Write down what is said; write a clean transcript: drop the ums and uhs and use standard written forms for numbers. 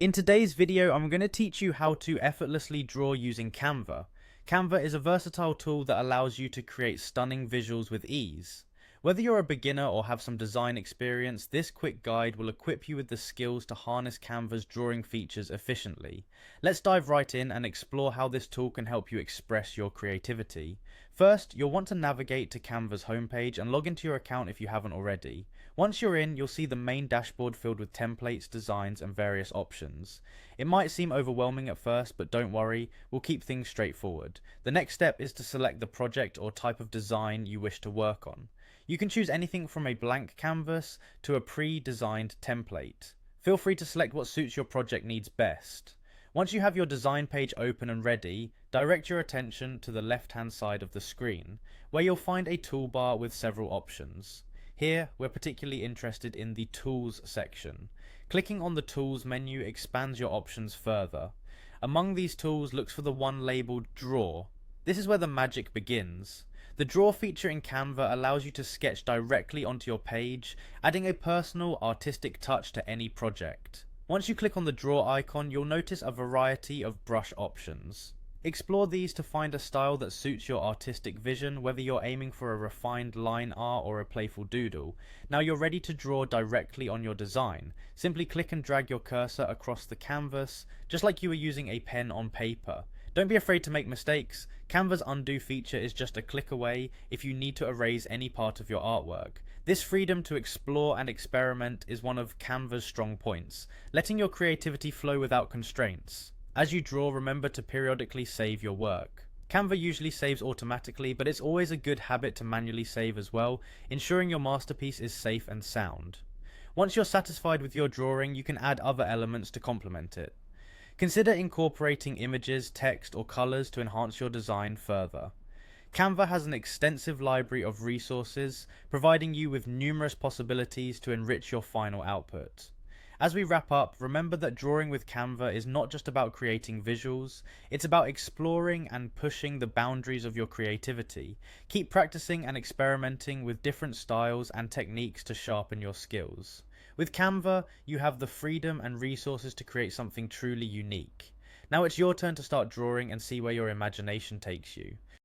In today's video, I'm going to teach you how to effortlessly draw using Canva. Canva is a versatile tool that allows you to create stunning visuals with ease. Whether you're a beginner or have some design experience, this quick guide will equip you with the skills to harness Canva's drawing features efficiently. Let's dive right in and explore how this tool can help you express your creativity. First, you'll want to navigate to Canva's homepage and log into your account if you haven't already. Once you're in, you'll see the main dashboard filled with templates, designs, and various options. It might seem overwhelming at first, but don't worry, we'll keep things straightforward. The next step is to select the project or type of design you wish to work on. You can choose anything from a blank canvas to a pre-designed template. Feel free to select what suits your project needs best. Once you have your design page open and ready, direct your attention to the left-hand side of the screen, where you'll find a toolbar with several options. Here, we're particularly interested in the Tools section. Clicking on the Tools menu expands your options further. Among these tools, look for the one labelled Draw. This is where the magic begins. The Draw feature in Canva allows you to sketch directly onto your page, adding a personal, artistic touch to any project. Once you click on the Draw icon, you'll notice a variety of brush options. Explore these to find a style that suits your artistic vision, whether you're aiming for a refined line art or a playful doodle. Now you're ready to draw directly on your design. Simply click and drag your cursor across the canvas, just like you were using a pen on paper. Don't be afraid to make mistakes. Canva's undo feature is just a click away if you need to erase any part of your artwork. This freedom to explore and experiment is one of Canva's strong points, letting your creativity flow without constraints. As you draw, remember to periodically save your work. Canva usually saves automatically, but it's always a good habit to manually save as well, ensuring your masterpiece is safe and sound. Once you're satisfied with your drawing, you can add other elements to complement it. Consider incorporating images, text, or colors to enhance your design further. Canva has an extensive library of resources, providing you with numerous possibilities to enrich your final output. As we wrap up, remember that drawing with Canva is not just about creating visuals, it's about exploring and pushing the boundaries of your creativity. Keep practicing and experimenting with different styles and techniques to sharpen your skills. With Canva, you have the freedom and resources to create something truly unique. Now it's your turn to start drawing and see where your imagination takes you.